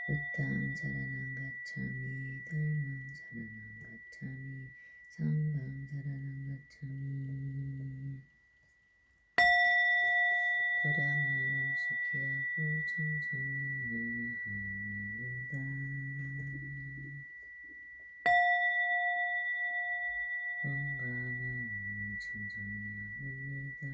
부탕 사라낭 가차미 달망 사라낭 가차미 상방 사라낭 가차미 도량은 엄숙히 하고 청정히 합니다. 몸과 마음을 청정히 합니다.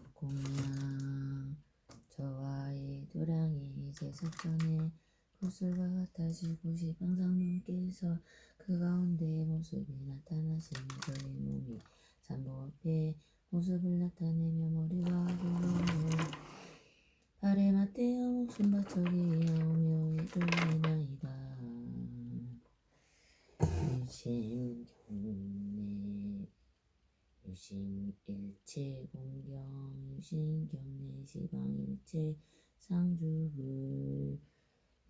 사목공양 저와의 도량이 이제 석전에 구슬과 같아지고 시방상님께서 그 가운데 모습이 나타나시는 저의 몸이 삼보 앞에 모습을 나타내며 머리와 골로 발에 맞대어 목숨 바쳐기 하오며 이르나이다. 일심경내 일심일체 공경 일심경내 시방일체 상주불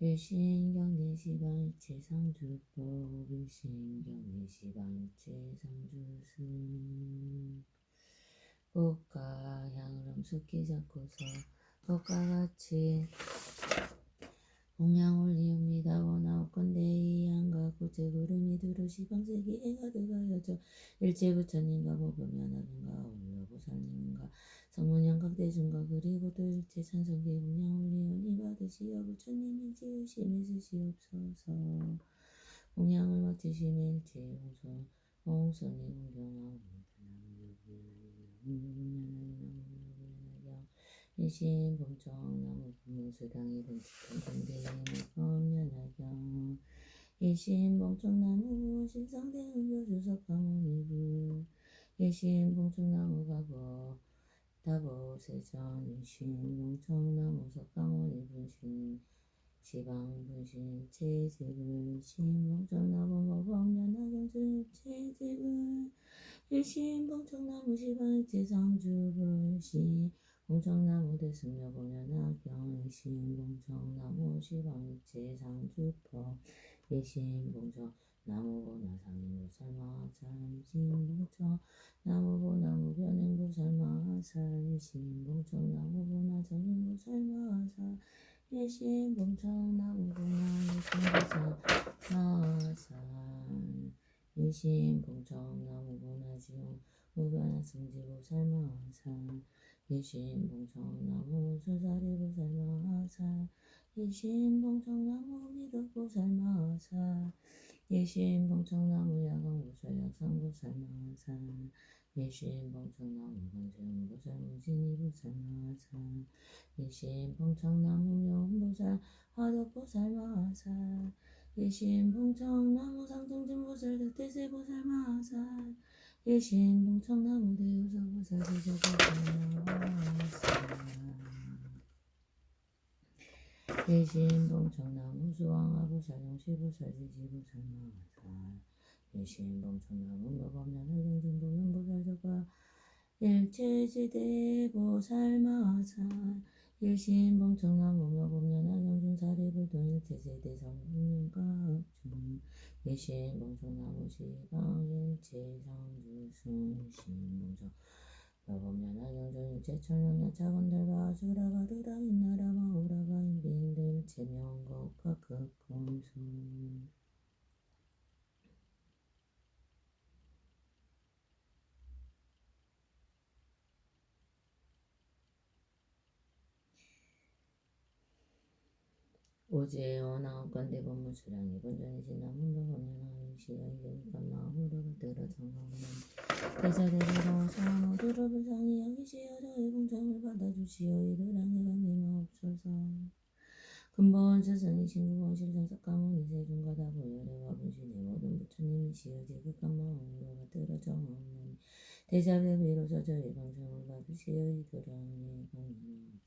일심경내 시방일체 상주법 일심경내 시방일체 상주승 꽃과 향을 엄숙히 잡고서 꽃과 같이 공양 올리옵니다. 원하옵건대 이 향과 꽃의 구름이 두루 시방세기에 가득하여져 일체 부처님과 보보면하든가 올려보살님과 성문양각 대중과 그리고 또 일체 찬성계 공양 올리오니 받으시어 부처님 일체 의심에 쓰시옵소서. 공양을 마치시면 일체 홍선이 공경하옵니다. 일심봉청 나무 부무수당이 bun치통 경대인 법면하경 일심봉청 나무 신상대응교 주석가모니부 일심봉청 나무 가보 다보세전 일심봉청 나무 석가모니 분신 시방분신 체집을 일심봉청 나무 법면하경 체집을 일심봉청나무 시방일체 상주불 봉청나무 대승려 보면하경 일심봉청나무 시방일체 상주법 일심봉청나무 보나상인보살마하살 일심봉청나무 보나무 변행보살마하살 일심봉청나무 보나정인보살마하살 일심봉청나무 보나일심보살마하살 일심봉청나무 보나지용 무변승지보살마하살 일심봉청나무 수사리보살마하살 일심봉청나무 미덕보살마하살 일심봉청나무 야광보살 약상보살마하살 일심봉청나무 관세음보살 무진이보살마하살 일심봉청나무 묘음보살 화덕보살마하살 일심봉청나무 상승진보살 득대세보살마하살 일심봉청나무 대우서보살 대저보살마하살 일심봉청나무 수왕화보살 영시보살 지지보살마하살 일심봉청나무 묘법면을경진보현보살 저가 일체지대보살마하살 일심봉청나무 묘법면화경진사리불동 일체지대성문명각중 일심봉청나무 시방일체상주승 일심봉청 묘법면화경전 일체천명야 차건들과 아수라가 두라인나라 마우라가 인비인들 일체명곡 각극공수 오지에 원하옵건대 법무수량이 본전이신 나문도보면 시야이니까 마후로가 들어 정강은 대사대로 사모두루 불상이 여기시여 저희 공천 받아주시오 이도랑에 강림하옵소서. 근본 스승이 신구원 실성석가모니 세중가다 보혈애와 분신의 모든 부처님이시여 지극한 마음으로 받들어 정하옵나니 대자배 비로소 저희 방송을 받으시어 이도랑에 강림하옵소서.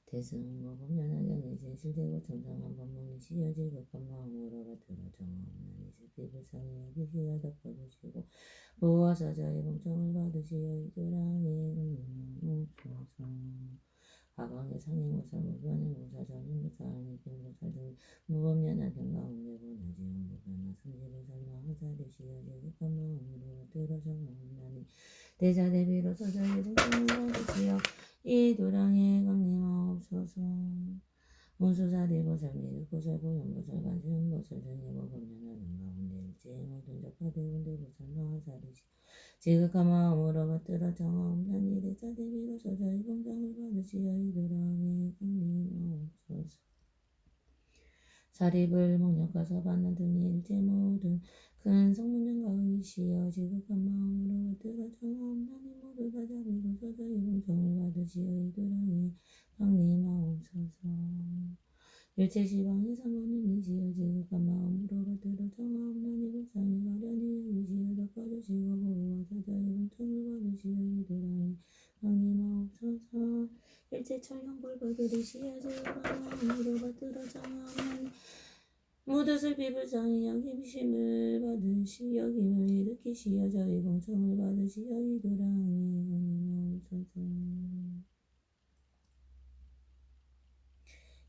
대승모범연하경이신 실대고 정상한 법문이시여 지극한 마음으로 받들어 정하옵나니 실비불상에 여기시어 덮어주시고 보호하사 저희 봉청을 받으시어 이도랑에 강림하옵소서. 가방의 상행무사 무변행무사 전행무사 알미병무사 등 무범연한 경가운데 보나지용 무변화 승지를 설마 하사되시어 지극한 마음으로 받들어 정하옵나니 대자대비로서 저희 봉청을 받으시어 이도랑에 강림하옵소서. 문수사대보살 미륵보살 보현보살 관세음보살 등의 무범연한 경가운데 일체의 모든 적파대군대보살 마하사리시 지극한 마음으로 받들어 정하옵나니 대자대비로서 저희 봉장을 받으시어 이도랑에 강림하옵소서. 사립을 목력가서 받는 등의 일체 모든 큰 성문장가의시여 지극한 마음으로 받들어 정하옵나니 모두 다 자비로서 저희 봉장을 받으시어 이도랑에 강림하옵소서. 일체 시방의 사모님이시여 지극한 마음으로 받들어 정하옵나니 불상이 가련히 여기시어 덮어주시고 보호하사 저희 봉청을 받으시어 이도랑에 강림하옵소서. 일체 천령불보들이시여 지극한 마음으로 받들어 정하옵나니 모두 슬비불상의 여김심을 받으시 여김을 일으키시어 저희 봉청을 받으시어 이도랑에 강림하옵소서.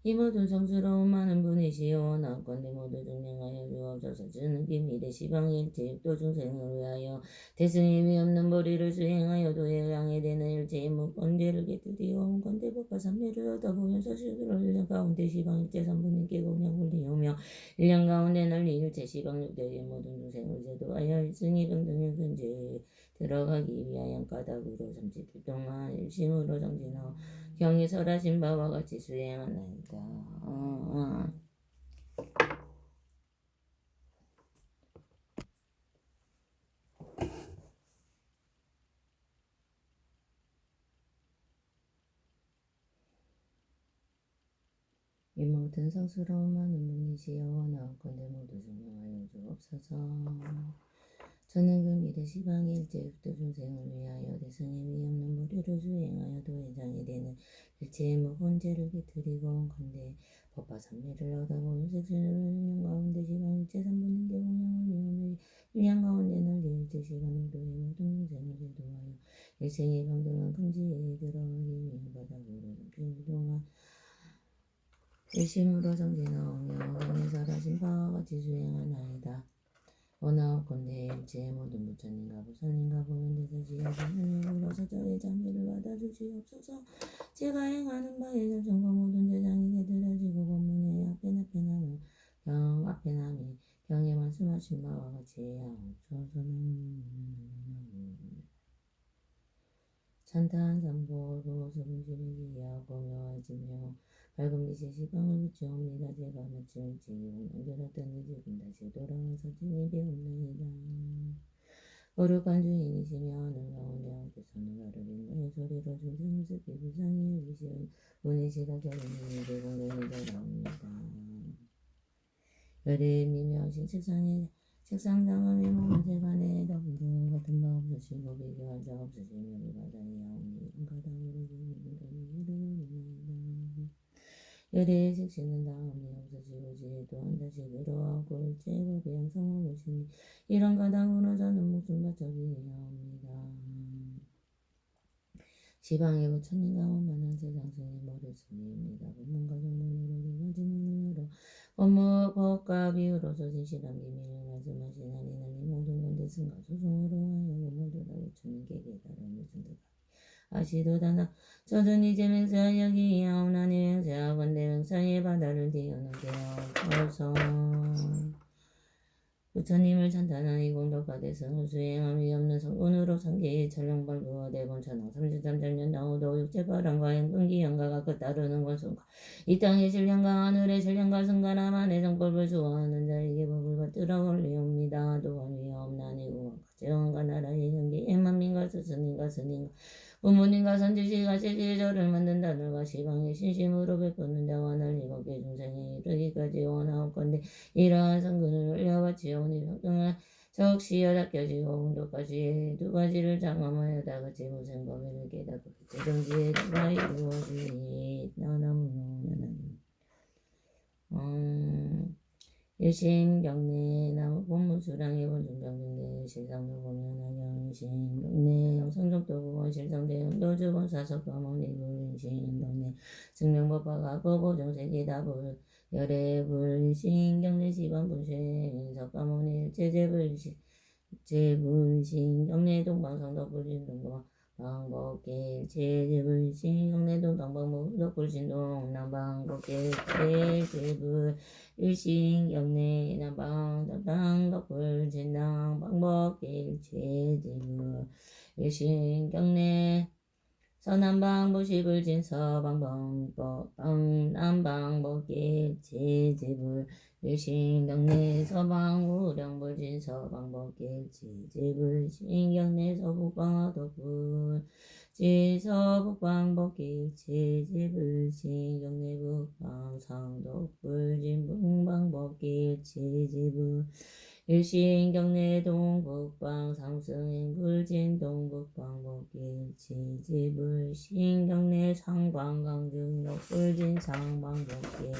이 모든 성스러운 많은 분이시여 원하건대 모두 중량하여 주옵소서. 주느낌 이래 시방일체 육도 중생을 위하여 대승임이 없는 보리를 수행하여 도에 향해 되는 일체의 무건죄를 깨뜨리오 건대 법과 삼매를 얻어 보현 서식으로 1년 가운데 시방일체 삼부님께 공양을 리우며 1년 가운데 널리 일체 시방 육대의 모든 중생을 제도하여 일승이 병등의 근제에 들어가기 위하여 까닭으로 30일 동안 일심으로 정진하오 경이 설하신 바와 같이 수행하나이다. 이 모든 성스러운 많은 분이시여 원하건대 모두 증명하여 주옵소서. 저는 그 미래 시방의 일체 육도 중생을 위하여 대승임이 없는 무리를 수행하여 도회장이 되는 일체의 무건죄를 깨뜨리고 온건대 법과 삼매를 얻어보 일색신을 1년 가운데 시방 일체 삼분인계 공양을 이루며 1년 가운데 널리 일체 시방 육도의 모든 중생을 제도하여 일생의 평등한 금지에 들어가기 위한 바닥으로 30일 동안 일심으로 정진하오며 경에 설하신 바와 같이 수행하나이다. 원하옵건대 일체의 모든 부처님과 보살님과 보현대사 지하신을로서 저의 장애를 받아주시옵소서. 제가 행하는 바에 결정과 모든 대장에게 드려지고 법문에 앞에 남이 경에 말씀하신 바와 같이 하옵소서. 찬탄 삼보 보호소문지르기야 공여하지며 밝은 빛의 시방을 비추옵니다. 제가 마침 일찍이 공연들었던 일찍은 다시 돌아와서 진이 배옵나이다. 거룩한 주인이시며 하늘 가운데 하께서는 나를 인도의 소리로 중생을 슬피 불쌍히 여기시는 분이시라 결혼이 대공경이 자라옵니다. 열의 미묘하신 책상장함의 몸을 세간에 덮은 같은 바 없으시고 비교할 자 없으시며 비바다에 야오니 이런 가닥으로 주는 것이 이르러옵나이다. 열의 색신은 다음이 없으시고 지혜 또한 다시 들어오고 일체의 법이 양성하고 계시니 이런 가닥으로 저는 목숨 바쳐 비하옵니다. 시방의 부처님과 원만한 세상승의 머릿속입니다. 법문과 정문으로 두 가지 문을 열어 법과 비유로서 진실한 비밀을 말씀하시나니 이 모든 건대 승과 소송으로 하여 모두 다 부처님께 깨달음을 증득하게 아시도다나 저는 이제 맹세하여기하오나니 맹세하건대 맹사의 바다를 뒤어놓게 하옵소서. 부처님을 찬탄한 이 공덕과 대승을 수행함이 없는 성분으로 상계의 천령발부와 대본천왕 33장년 나오도 육체바람과 행분기 영가가 끝따르는 권순가 이 땅의 신령과 하늘의 신령과 승가나만의 정법을 수호하는 자에게 법을 받들어 올리옵니다. 도함이 없나니 우왕 제왕과 나라의 경계 만민과 스승님과 스님과 부모님과 선지시가 세계저를 만든다 늘과 시방의 신심으로 베푸는 자와 날리겁게 중생에 이르기까지 원하옵건대 이러한 성근을 올려바치 오니 평등한 적시여다 껴지고 공덕까지 두 가지를 장엄하여다가 재무생범위를 깨닫고 재정지에 다가 이루어지니 나나무노냐나니 일심경내 나무 본무수랑의 본중병중내 실상도 보면 하경신경내 영성적도구원 실성대응도 주본사석과목리불인신경내 증명법화가 거보정세계다불 열애불신경내 시반불신 석가모니 제불신경내 동방성덕불신동방 방법길 제제불신 경내동 동방무덕불신동 남방법길 제제불 일신 경내 남방 담당 덕불 진당 방법길 제제불 일신 경내 서남방 무시불진 서방방법 남방법길 제제불 일신 경내 서방 우령불진 서방법길 제제불 신경내 서북방화덕불 지서북방법길 제제불 신경내 북방상덕불 진북방법길 제제불 일신경내 동북방 상승행 불진 동북방 법길 제제불 신경내 상방강중 덕불진 상방법길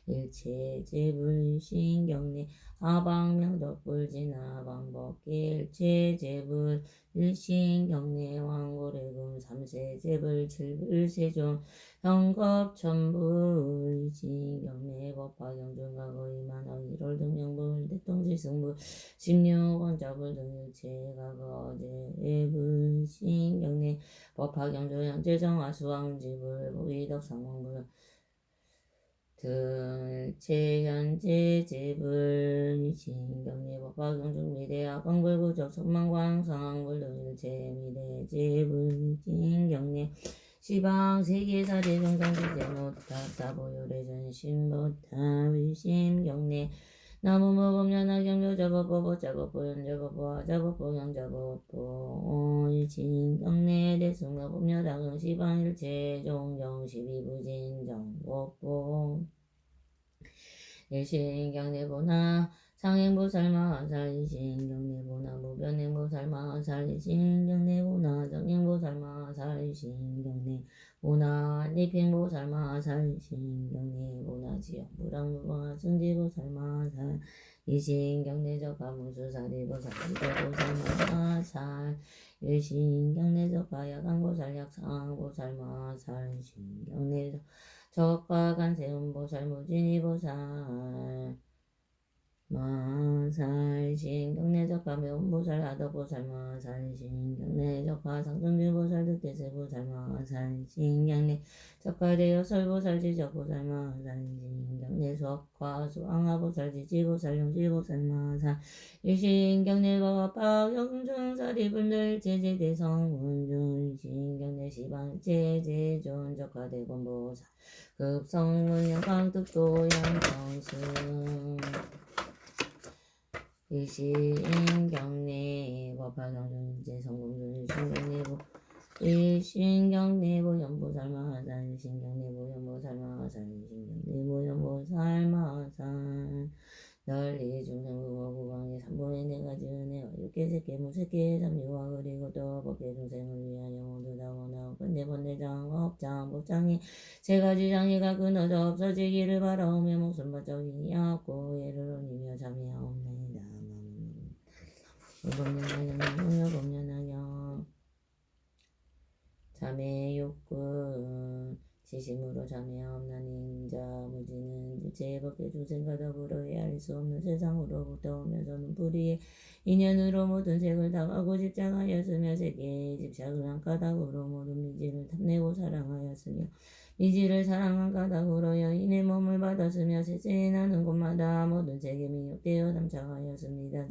일체제불 신경내 하방명 덕불진 하방법길 제제불 일신경내 황고래금 삼세제불 칠불세종 형겁천불 일신경내 법화경중가거 이만왕 1월 등명불 대통지승불 16원자불 등일체가거 제불 신경내 법화경중 현재정화수왕지불 보이덕상왕불 등일체현재제불 신경내 법화경중 미래학광불구적 천만광상왕불 등일체미래제불 신경내 시방 세계사대 정상지제노탑사보요래전 신보탑일심경내 나무모범연하경묘자법보자법보 연자법보 하자법보 영자법보 일신경내 대승묘법녀당응 시방일체 종정 12부진정법보 일신경내보나 상행보살마하살 일신경내보나 무변행보살마하살 일신경내보나 정행보살마하살 일신경내보나 니핑보살마하살 일신경내보나 지역부랑무보나 승지보살마하살 일신경내적가무수사리보살 이도보살마하살 일신경내적가 야간보살 약상보살마하살 일신경내적 적가간세음보살 무진이보살 마살 신경내적가 매운보살 아덕보살 마살 신경내적가 상승주보살 득대세보살 마살 신경내 적가대여설보살 지적보살 마살 신경내 수업과 수왕하보살 지지보살 용지보살 마살 일신경내가 박영중사리분들 제제대성운준 신경내 시방 제제존 적가대권보살 급성문 영광득도 양성승 일신경내 법화경중제 성공준 일신경내보 일신경내보 연보살마하살 일신경내보 연보살마하살 일신경내보 연보살마하살 널리 중생부모구강의 삼보의 네가지 은혜와 육계세계 무색계 삼유와 그리고 또 법계 중생을 위하여 모두 다 원하고 번뇌장 업장 복장이 세 가지 장애가 끊어져 없어지기를 바라오며 목숨 바짝이니 하고 예를 올리며 참여하옵나이다. 법련하경 자매욕구 지심으로 자매하옵나니 인자 무지는 일체의 법계 중생과 더불어 헤아릴 수 없는 세상으로부터 오면서는 불의의 인연으로 모든 색을 당하고 집착하였으며 세계의 집착을 한 까닭으로 모든 미지를 탐내고 사랑하였으며 미지를 사랑한 까닭으로 여인의 몸을 받았으며 셋째 나는 곳마다 모든 세계 미혹되어 담착하였습니다.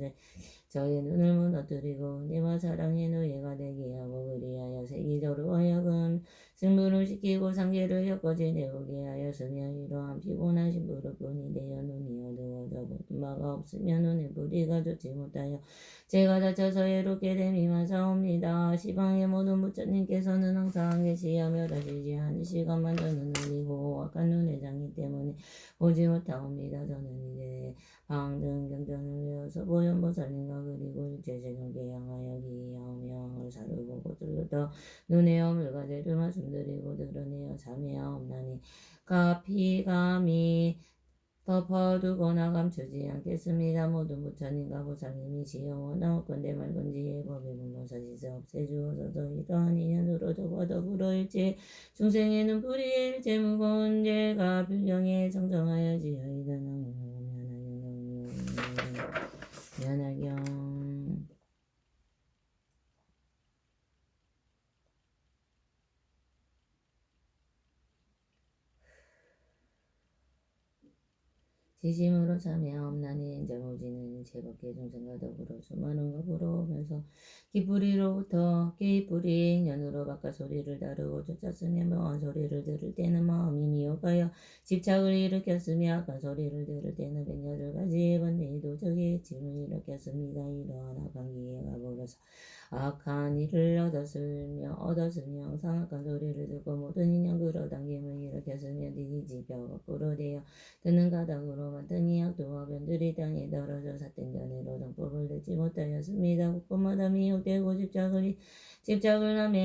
저의 눈을 무너뜨리고 은혜와 사랑의 노예가 되게 하고 그리하여 세기적으로 하여금 승부를 시키고 상계를 엮어지 내오게 하였으며 이러한 피곤하신 무릎뿐이 되어 눈이 어두워져 보는 바가 없으며 눈에 뿌리가 좋지 못하여 제가 다쳐서 해롭게 됨이만 사옵니다. 시방의 모든 부처님께서는 항상 계시며 멸하시지 않으시건만 저는 울리고 악한 눈의 장애 때문에 보지 못하옵니다. 저는 이제 방등 경전을 외워서 보현보살님과 그리고 일체세종께 향하여 기하오명을 사르고 고들도 눈에 어물가제를 말씀드리고 드러내어 참여하옵나니 가피감이 덮어두거나 감추지 않겠습니다. 모든 부처님과 보살님이시여 원하옵건대 말건지의 법에 물러서 지세 없애주어서서 이러한 인연으로 저와 더불어 일체 중생에는 불의의 일체 무거운 죄가 불경에 정정하여 지어이다. 면하경 지심으로 참여하옵나니 인자모지는 제법계 중생과 더불어 수많은 법으로 오면서 기뿌리로부터 기뿌리 인연으로 바깥 소리를 다루고 쫓았으며 묘한 소리를 들을 때는 마음이 미혹하여 집착을 일으켰으며 악한 소리를 들을 때는 108가지의 번뇌의 도적의 짐을 일으켰습니다. 이러한 악한 기회가 벌어서 악한 일을 얻었으며 항상 악한 소리를 듣고 모든 인연 끌어당김을 일으켰으며 니지 뼈 거꾸로 되어 그는 가닥으로 만든 이약도와 변들이 땅에 떨어져 삿된 견해로 정법을 듣지 못하였습니다. 곳곳마다 미혹되고 집착을 하며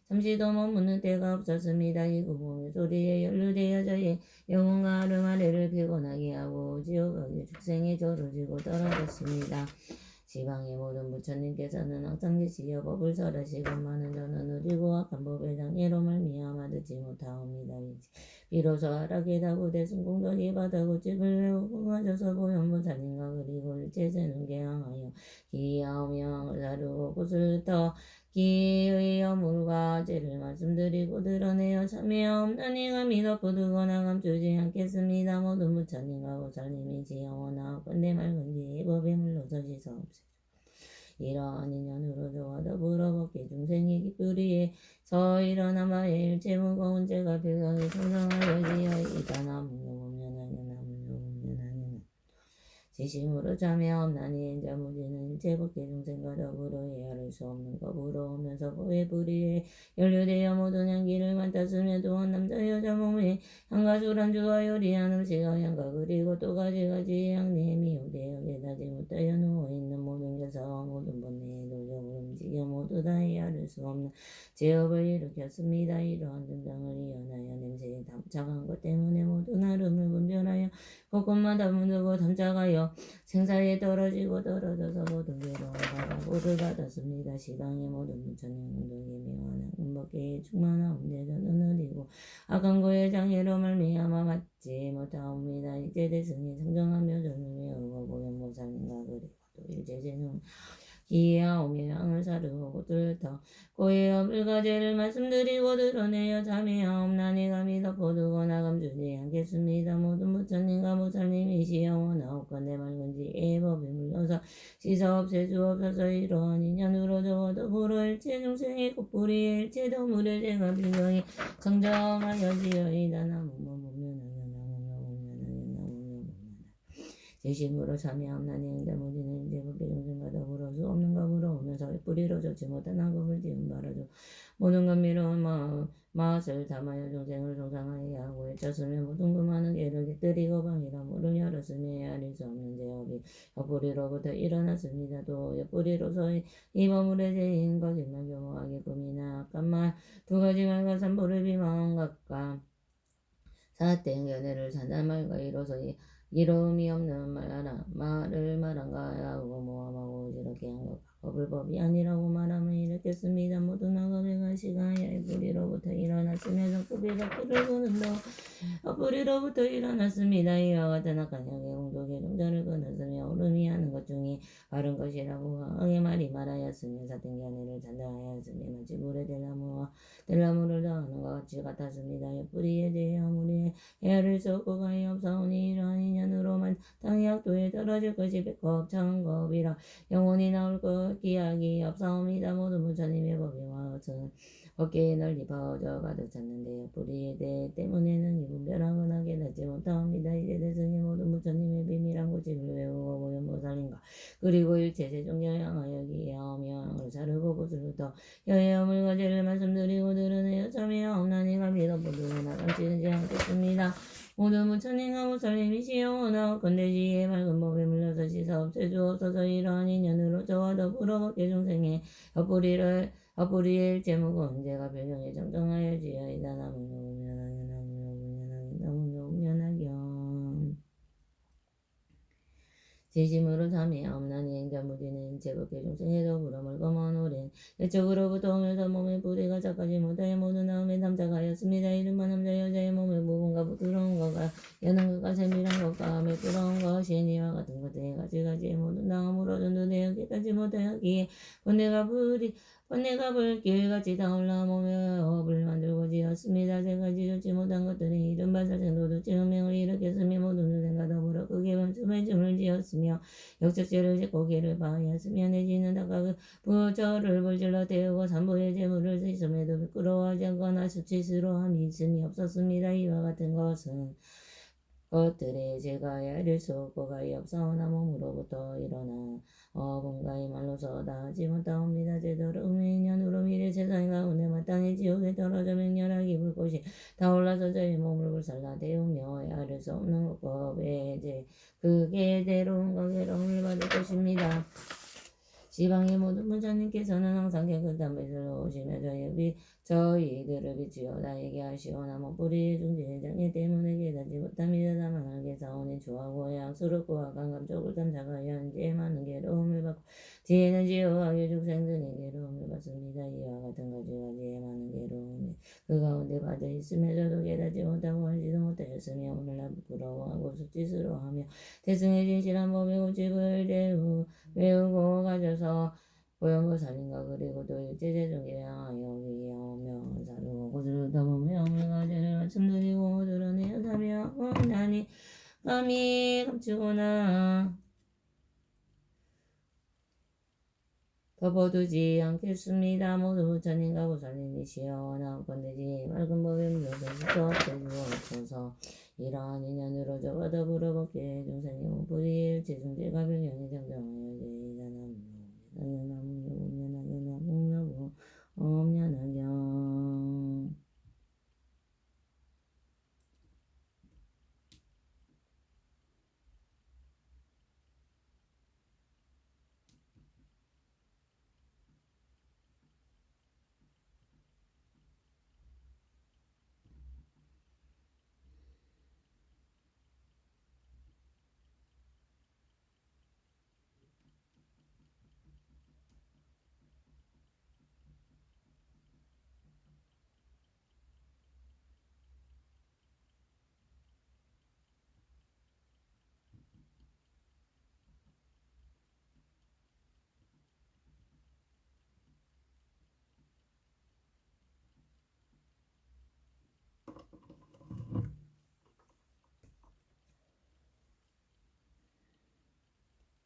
잠시도 머무는 때가 없었습니다. 이 구멍의 소리에 연루되어 저의 영혼과 아르마레를 피곤하게 하고 지옥의 축생에 저르지고 떨어졌습니다. 지방의 모든 부처님께서는 항상 계시어 법을 설하시건만은 저는 느리고 악한 법의 장애로 말미암아 듣지 못하옵니다. 비로소 하락에 다구대 승공덕이 바다고 집을 외우고 가져서 보현보살님과 그리고 일체세능계 향하여 기하오명을 다루고 곳을 더 기의 어물과 죄를 말씀드리고 드러내어 참여하옵나니 감히 덮어두거나 감추지 않겠습니다. 모든 부처님과 보살님이시여 원하옵건대 맑은지 법에 물러서 지사옵소서. 이러한 인연으로 저와 더불어 법계 중생이 기쁘리에서 일어난 바에 일체 무거운 죄가 필경이 성성하여 지어이다. 지심으로 참여하옵나니 인자무지는 일체 법계 중생과 더불어 헤아릴 수 없는 법으로 오면서 보의 불의에 연루되어 모든 향기를 맡았으며 또한 남자 여자 몸에 향과 술안주와 요리한 음식과 향과 그리고 또 가지가지 향내에 미혹되어 깨닫지 못하여 누워있는 모든 교사와 모든 번뇌의 도적을 움직여 모두 다 헤아릴 수 없는 제업을 일으켰습니다. 이러한 등장을 이어나여 냄새에 담착한 것 때문에 모두 나름을 분별하여 곳곳마다 문두고 담착하여 생사에 떨어져서 모든 괴로움과 보를 받았습니다. 시방의 모든 부처님 공덕에 명하나 은법계에 충만하온데 저는 느리고 악한 고의 장애로 말미암아 맞지 못하옵니다. 이제 대승이 상정한 묘전을 외우고 보현보살님과 그리고 또 일제제는 기하오며 향을 사르고 뚫터 고의 어불가제를 말씀드리고 드러내어 참여하옵나니 감히 덮어두거나 감추지 않겠습니다. 모든 부처님과 보살님이시여 원하옵건대 맑은지 법에 물러서 씻어 없애주옵소서. 이러한 인연으로 저와 더불어 일체 중생의 꽃뿌리에 일체 더물의 죄가 빌경이 정정하여 지어이다. 지심으로 참여하옵나니 응자무지는 이제 법계 중생과 더불어 수 없는 법으로 오면서 뿌리로 좋지 못한 악업을 지은 바라죠. 모든 감미로운 마음을 담아여 중생을 정상하게 하고 외쳤으며 모든 그 많은 죄를 깃들이고 방이라 문을 열었으며 헤아릴 수 없는 죄업이 옆뿌리로부터 일어났습니다. 또 옆뿌리로서 이 버물의 죄인 거짓말 교모하게 꿈이나 악한 말 두 가지 말과 삼보를 비방한 것과 사땡 연애를 산단 말과 이로움이 없는 말을 말한가 하고 모함하고 이렇게 한 것 법을 법이 아니라고 말하면 일으켰습니다. 모든 악업의 가시가 뿌리로부터 일어났으며 정법이 밖으로 부는도 뿌리로부터 일어났습니다. 이와 같은 악한 형의 공덕의 종자를 끊었으며 오름이 하는 것 중에 바른 것이라고 강하게 말하였으며 사등기 아내를 잔다하였으며 마치 물에 들나무를 더하는 것 같이 같았습니다. 뿌리에 대해 아무리 헤아릴 수 없고 가히 없사오니 이러한 인연으로만 땅의 악도에 떨어질 것이 백법 창법이라 영원히 나올 것 기약이 없사옵니다. 모든 부처님의 법이 와서 어깨에 널리 퍼져 가득 찼는데요. 뿌리에 대해 때문에는 이분별하거나 깨닫지 못하옵니다. 이제 대승이 모든 부처님의 비밀한 고집을 외우고 보현보살인가 그리고 일체 세종을 향하여 기하오며 향을 자르고 곳으로부터 여해엄을 거제를 말씀드리고 드러내어 참여하옵나니가 믿어보도록 나감치지 않겠습니다. 모든 부처님과 보살님이시오나 건대지의 맑은 법에 물려서 씻어없애 주옵소서. 이러한 인연으로 저와 더불어 법계 중생의 헛뿌리의 제목은 언제가 별명에 정정하여 지어이다. 나무묘무면하게 나무묘무면하게 나무묘무면하경 진심으로 참여하옵나니 행자무지는 제법계 중생에 더불어 멀거먼 오랜 옛적으로부터 오면서 몸의 뿌리가 작하지 못하여 모든 나음에 담작하였습니다. 이른바 남자 여자의 몸의 부분과 부드러운 것과 여는 것과 세밀한 것과 매끄러운 것이 이와 같은 것들이 가지가지의 모든 나음으로 전도되어 깨닫지 못하였기에 번뇌가 불길같이 타올라 몸의 업을 만들고 지었습니다. 세 가지 좋지 못한 것들이 이른바 살생도둑 증명을 일으켰으며 모든 누생과 더불어 크게 범춤의 춤을 지었으며 역적죄를 짓고 개를 파하였으며 내지는 닭과 부처를 불질러 태우고 산보의 재물을 씻음에도 부끄러워하지 않거나 수치스러움이 있음이 없었습니다. 이와 같은 것들에 제가 야를 수 없고 가히 없사오나 몸으로부터 일어나 어분가의 말로서 다하지 못하옵니다. 제대로 음행년으로 미래 세상에 가운데 마땅히 지옥에 떨어져 맹렬하게 불꽃이 타올라서 저희 몸을 불살라 태우며 야를 수 없는 법에 그게 대로움과 괴로움을 받을 것입니다. 지방의 모든 부처님께서는 항상 깨끗한 빛으로 오시며 저희들을 비추어 나에게 하시오나 뿌리의 중진의 장애 때문에 깨닫지 못합니다. 다만 알게 사오니 주하고 양스럽고 악한 쪽을 탐사하여 현재에 많은 괴로움을 받고 뒤에는 지옥과 유죽생 등의 괴로움을 받습니다. 이와 같은 가지가지의 많은 괴로움에 그 가운데 빠져 있으며 저도 깨닫지 못하고 알지도 못하였으며 오늘날 부끄러워하고 수치스러워하며 대승의 진실한 법의 고집을 외우고 가져서 보현보살인가 그리고 또 일제제중에 향하여 위하오며 자르고 고수를 더보며 가제를 말씀드리고 드러내어 사비하옵나니 감히 감추거나 덮어두지 않겠습니다. 모두 부처님과 보살님이시여 나옵건대지 맑은 법에 물려서 없어서 이러한 인연으로 저와 더불어 법계 중생의 몸뿌리의 일체 중대가 병영이 정정하여 제이다나무묘무묘무묘무묘무묘무 엄연하경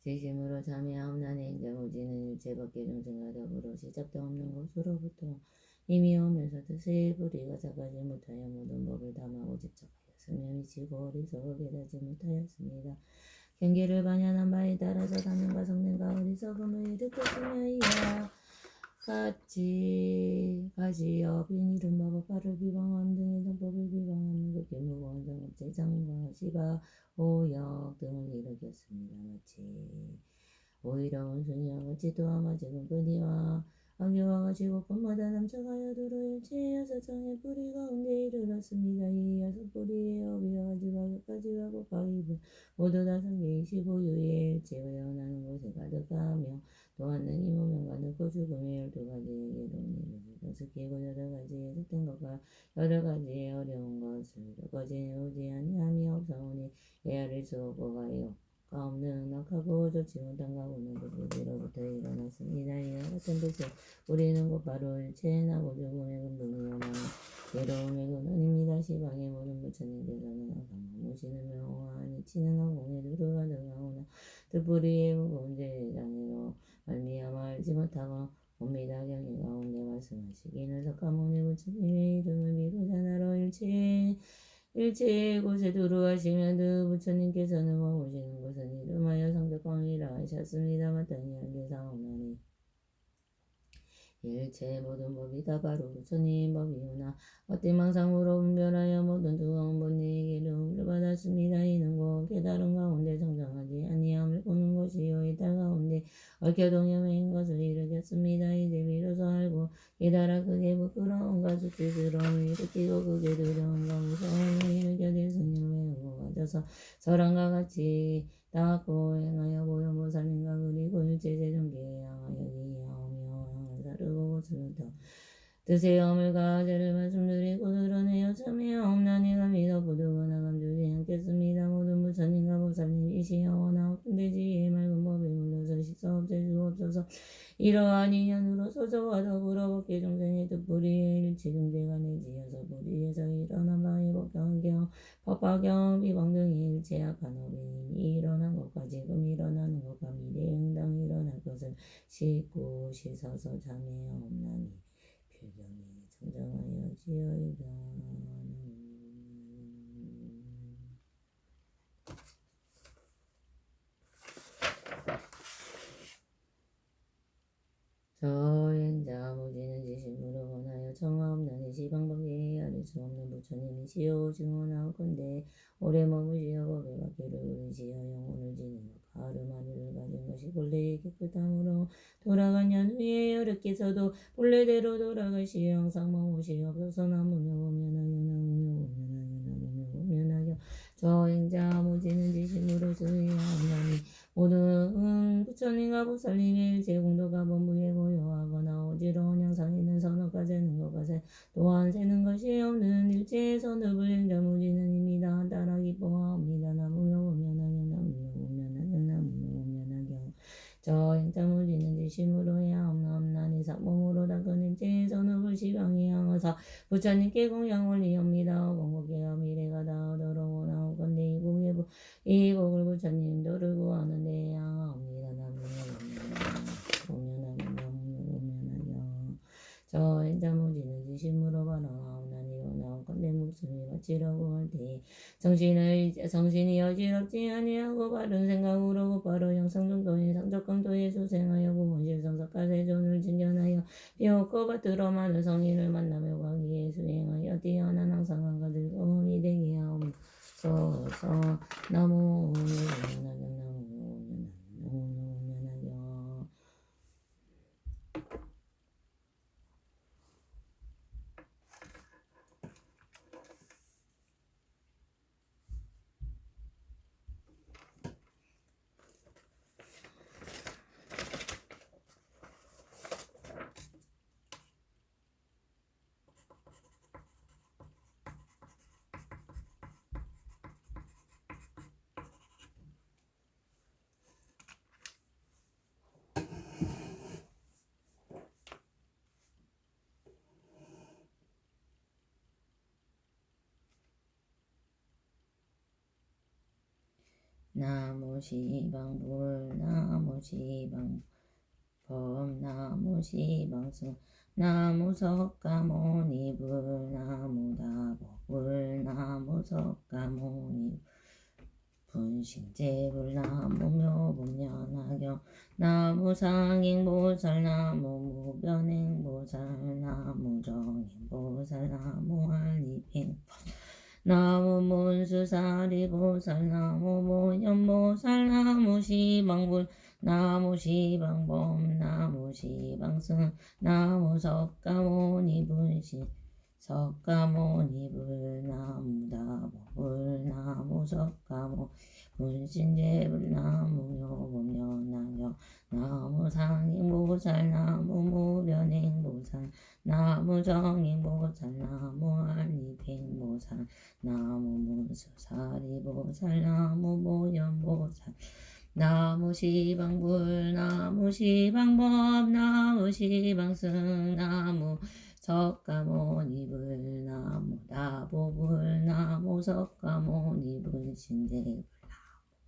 진심으로 참여하옵나니 행자무지는 일체 법계 중생과 더불어 시작도 없는 곳으로부터 이미 오면서 뜻의 부리가 작아지 못하여 모든 법을 담하고 집착하였으며 미치고 어리석어 깨닫지 못하였습니다. 경계를 반연한 바에 따라서 당연과 성능과 어리석음을 일으켰으며 이와 가지여 빈이른 마법파를 비방함 등의 정법을 비방하는 극히 무거운 정업제 장과 시바 오역 등을 일으켰습니다. 마치 오히려 원숭이와 같이 또한 지금 끈이와 악유와 같이 곳곳마다 남쳐가여 두루 일체의 여섯 장의 뿌리 가운데 이르렀습니다. 이 여섯 뿌리의 어비와 가지와 끝까지와 꽃가위분 모두 다 성계 25유의 일체가 연하는 곳에 가득하며 또한 능히 무명과 늙고 죽음의 12가지의 괴로움이 스키고 여러 가지의 습된 것과 여러 가지의 어려운 것을 거진 오지 아니함이 없사오니 헤아릴 수 없고 가요 없는 악하고 좋지 못한 가고는 그들로부터 일어났습니다. 이와 같은 뜻은 우리는 곧바로 일체의 나고 죽음의 근본이요 많은 괴로움의 근원입니다. 시방의 모든 부처님께서는 항상 모시는 명호하니 치는 항공에 두루가 들어가오나 뜻뿌리의 무거운 죄장애로 말미암아 알지 못하고 옵니다. 경이 가운데 말씀하시기는 석가모니 부처님의 이름을 믿고자 나로 일체 곳에 두루하시면 그 부처님께서는 머무시는 곳은 이름하여 성덕광이라 하셨습니다. 마땅히 한계사옵나니 일체 모든 법이 다 바로 부처님 법이오나 어떤 망상으로 분별하여 모든 두꺼운 본능에게 이름을 받았습니다. 이는 곧 깨달음 가운데 성장하지 아니함을 보는 것이요 이탈 가운데 얽혀 동염인 것을 일으켰습니다. 이제 비로소 알고 깨달아 크게 부끄러움과 수치스러움을 일으키고 크게 두려움과 무서움을 일으켜 대승을 외우고 가져서 서랑과 같이 닦고 행하여 보현보살님과 그리고 일체 세종계에 향하여 기하오며 사르고 것을 더 드세요. 어물과 죄를 말씀드리고 드러내어 참여옵나니가 믿어 부득하나 감주지 않겠습니다. 모든 부처님과 보살님이시여 원하옵건대 지혜의 맑은 법에 물러서 식사업체 주옵소서. 이러한 인연으로 저와 더불어 법계 중생의 뜻불이에 일체중대가 내지어서 불의에서 일어난 바의 법경경 법화경 비방 등의 일체 악한 업이 이미 일어난 것과 지금 일어나는 것과 미래에 응당 일어날 것을 씻고 씻어서 참여옵나니 필경이 청정하여 지어이다. 저행자 무지는 지심으로 원하여 청하옵나니 시방법에 아릴 수 없는 부처님이시여 증언하옵건대 오래 머무시어 법의 밖에를 우리시어 영혼을 지닌 것과 아르마니를 가진 것이 본래의 깨끗함으로 돌아간 연후에 여르께서도 본래대로 돌아가시어 항상 머무시옵소서. 나무며 보면하여 나무며 보면하여 나무며 보면하여 저행자 무지는 지심으로 수행하옵나니 모든 부처님과 보살님의 일체 공도가 본부에 고요하거나 어지러운 양상에는 선업과 세는 것과 또한 세는 것이 없는 일체의 선업을 행자무지는입니다. 따라 기뻐하옵니다. 나무며 보면하여 나무며 보면하여 나무며 보면하여 저 행자무지는 지심으로 해야옵나니 삭몸으로 닦은 일체의 선업을 시방에 향하사 부처님께 공양 올리옵니다. 공곡계와 미래가 다 얻어러 원하옵건대 이 곡을 부처님 도를 구하는데 향하옵니다. 나무며 보면하여 나무며 보면하여 저 행자무지는 지심으로 바라옵나니 원하옵건대 목숨이 바치려고 할 때에 정신이 어지럽지 아니하고 바른 생각으로 곧바로 영성중도인 상적강도에 수생하여 부문실성사가 세존을 진견하여 비옥고 받들어 많은 성인을 만나며 과기에 수행하여 뛰어난 항상한 가들 검이 되게 하옵소서. 나무 오면하여 나무 오면하여 나무시방불 나무시방 나무시방승 나무석가모니불 나무다법불 나무석가모니 분식제불 나무묘분연하경 나무상행보살 나무무변행보살 나무정행보살 나무알리팽 나무문수사리보살 나무모연보살 나무시방불 나무시방범 나무시방승 나무석가모니분시 석가모니불 나무다법불 나무석가모 분신제불 나무묘보면하여 나무상행보살 나무무변행보살 나무정행보살 나무알리팽보살 나무문수사리보살 나무모연보살 나무시방불 나무시방법 나무시방승 나무 석가모니불 나무다보불 나무석가모니불 신제불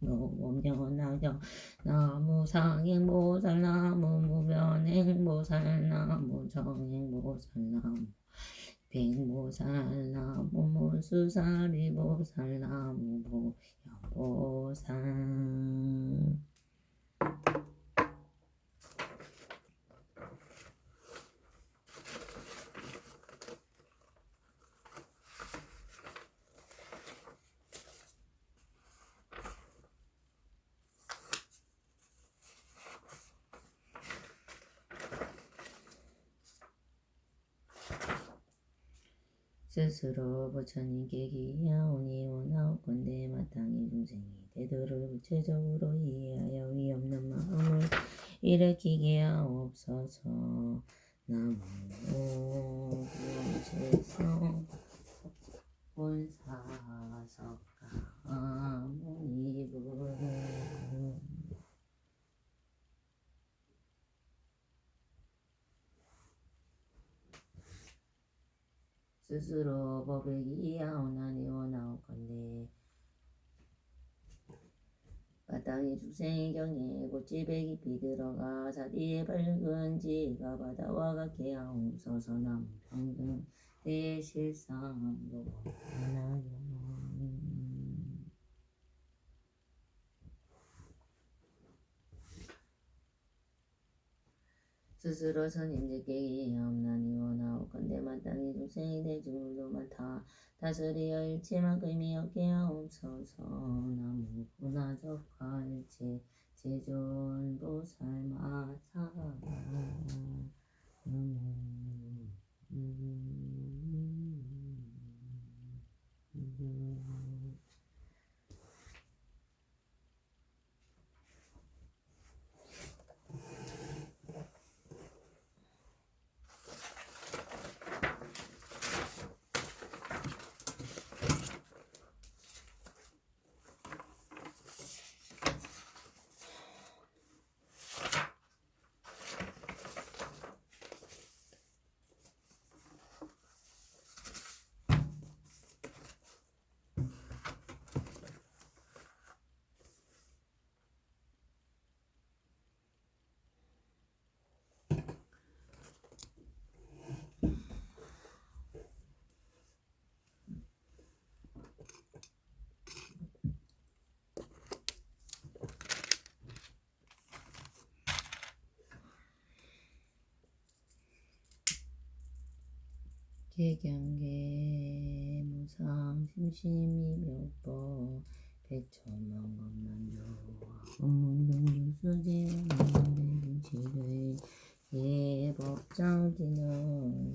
노무면하여 나무 상행보살 나무 무변행보살 나무 정행보살 나무 백보살 나무 무수사리보살 나무 보현보살. 스스로 부처님 계기하오니 원하옵건대 마땅히 중생이 대도를 구체적으로 이해하여 위없는 마음을 일으키게 하옵소서. 나무 구원실성 본사석가 무니불. 스스로 법을 이해하오나니 원하옵건대 마땅히 중생의 경에 고집에 깊이 들어가 자리에 밝은 지혜가 바다와 같게 하옵소서. 나무 평등 대실상도 원하여. 스스로 선임들께 이해하옵나니 원하옵건대 마땅히 중생이 대중물도 많다 다스리어 일체만큼이 없게 하옵소서. 나무 군화적화 일체 제존보살 마사. 개경계 무상 심심이 묘법 백천만법난조 법문등수제 만배진치를 예법장지는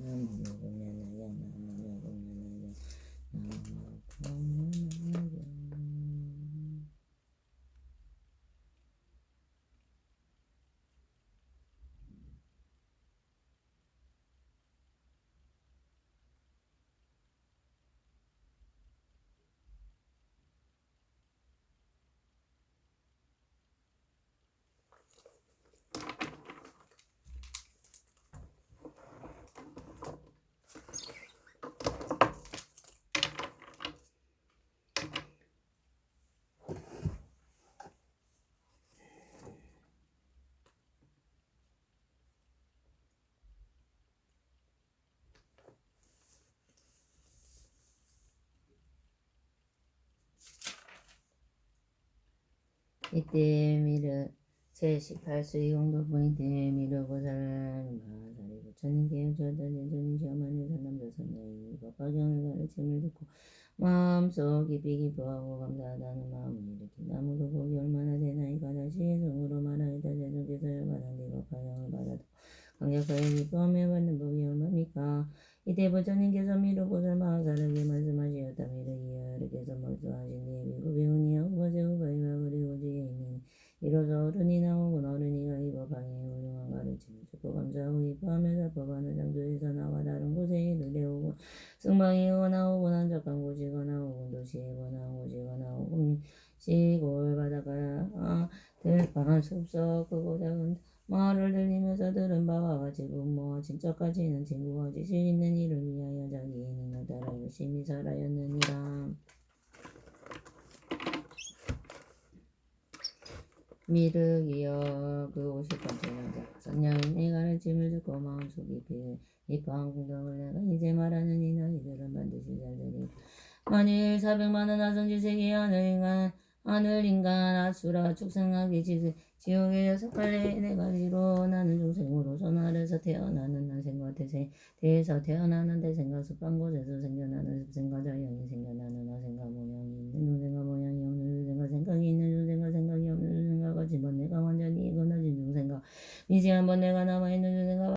남요공연하여 남요공연하여 남요공연하여. 이때 미르 제18수 이공도분 이때 미르고살 마사리 부처님께 여쭈었다. 진전이 시험하는 사람들선의 법화경을 가르침을 듣고 마음속 깊이 기뻐하고 감사하다는 마음을 일으킨 나무도 복이 얼마나 되나이까. 다시 성으로 말하였다. 제주께서 열받은 법화경을 받아도 강력하게 기뻐하며 받는 법이 얼마입니까. 이때 부처님께서 미르고살 마사르에게 말씀하시었다. 미르이여르께서 몰두하신 뒤에 비구비훈이하고 거제후바이와 그리고 지혜 있는 이로써 어른이 나오군. 어른이가 이 법화경의 훌륭한 가르침을 듣고 감사하고 기뻐하며 살법하는 장소에서 나와 다른 곳에 이르되오고 승방이거나 오군 한적한 곳이거나 오군 도시이거나 곳이거나 오군 시골 바닷가 들판 숲속 크고 작은 말을 들리면서 들은 바와 같이 부모와 친척까지 있는 친구와 지식 있는 이를 위하여 자기 인을 따라 열심히 살아였느니라. 미륵이여 그 50번째 문제 선녀인 내가 가르침을 듣고 마음속이 비입한 공덕을 내가 이제 말하는 이 너희들은 반드시 잘 되리. 만일 400만원 아성지세계 하늘인간 아수라 축생하기 지옥의 6갈래 네 가지로 나는 중생으로 손아래에서 태어나는 난생과 대에서 태어나는 대생과 습한 곳에서 생겨나는 습생과 자연이 생겨나는 화생과 모양이 있는 중생과 모양이 없는 중생과 생각이 있는 중생과 생각이 없는 중생과 같이 번 내가 완전히 이거나진 중생과 이제 한번 내가 남아있는 중생과